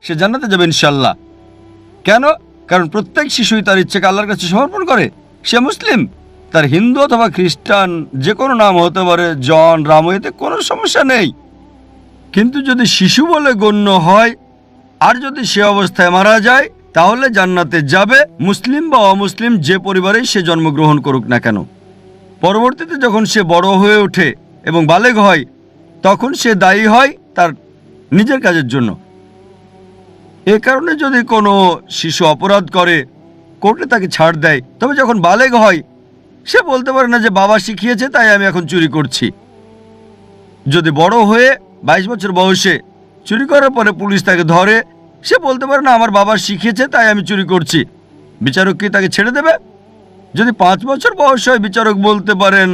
সে জান্নাতে যাবে ইনশাল্লাহ। কেন? কারণ প্রত্যেক শিশুই তার ইচ্ছাকে আল্লাহর কাছে সমর্পণ করে। সে মুসলিম, তার হিন্দু অথবা খ্রিস্টান যে কোনো নাম হতে পারে, জন, রাম, এতে কোনো সমস্যা নেই। কিন্তু যদি শিশু বলে গণ্য হয় আর যদি সে অবস্থায় মারা যায়, তাহলে জান্নাতে যাবে, মুসলিম বা অমুসলিম যে পরিবারেই সে জন্মগ্রহণ করুক না কেন। পরবর্তীতে যখন সে বড় হয়ে ওঠে এবং বালেগ হয়, তখন সে দায়ী হয় তার নিজের কাজের জন্য। এ কারণে যদি কোনো শিশু অপরাধ করে, কোর্টে তাকে ছাড় দেয়, তবে যখন বালেগ হয় সে বলতে পারে না যে বাবা শিখিয়েছে তাই আমি এখন চুরি করছি। যদি বড় হয়ে 22 বছর বয়সে চুরি করার পরে পুলিশ তাকে ধরে, সে বলতে পারে না আমার বাবা শিখিয়েছে তাই আমি চুরি করছি। বিচারক কি তাকে ছেড়ে দেবে? যদি 5 বছর বয়স হয়, বিচারক বলতে পারেন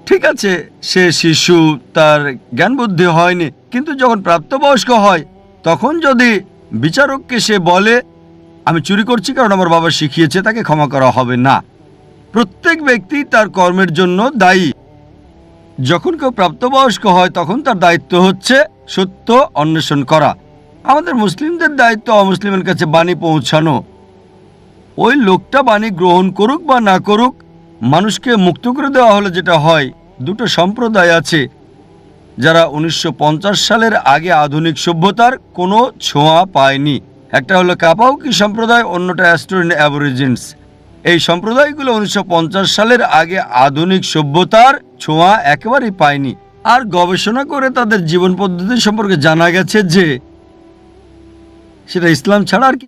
ঠিক আছে, সে শিশু, তার জ্ঞান বুদ্ধি হয়নি। কিন্তু যখন প্রাপ্তবয়স্ক হয়, তখন যদি বিচারককে সে বলে আমি চুরি করছি কারণ আমার বাবা শিখিয়েছে, তাকে ক্ষমা করা হবে না। প্রত্যেক ব্যক্তি তার কর্মের জন্য দায়ী। যখন কেউ প্রাপ্তবয়স্ক হয়, তখন তার দায়িত্ব হচ্ছে সত্য অন্বেষণ করা। আমাদের মুসলিমদের দায়িত্ব অমুসলিমের কাছে বাণী পৌঁছানো। ওই লোকটা বাণী গ্রহণ করুক বা না করুক, মানুষকে মুক্ত করে দেওয়া হলে যেটা হয়, দুটো সম্প্রদায় আছে যারা 1950 সালের আগে আধুনিক সভ্যতার কোনো ছোঁয়া পায়নি। একটা হলো কাপাউকি সম্প্রদায়, অন্যটা অ্যাস্টোরিয়ান অ্যাবরিজিনস। এই সম্প্রদায়গুলো 1950 সালের আগে আধুনিক সভ্যতার ছোঁয়া একেবারেই পায়নি। আর গবেষণা করে তাদের জীবন পদ্ধতি সম্পর্কে জানা গেছে যে সেটা ইসলাম ছাড়া আর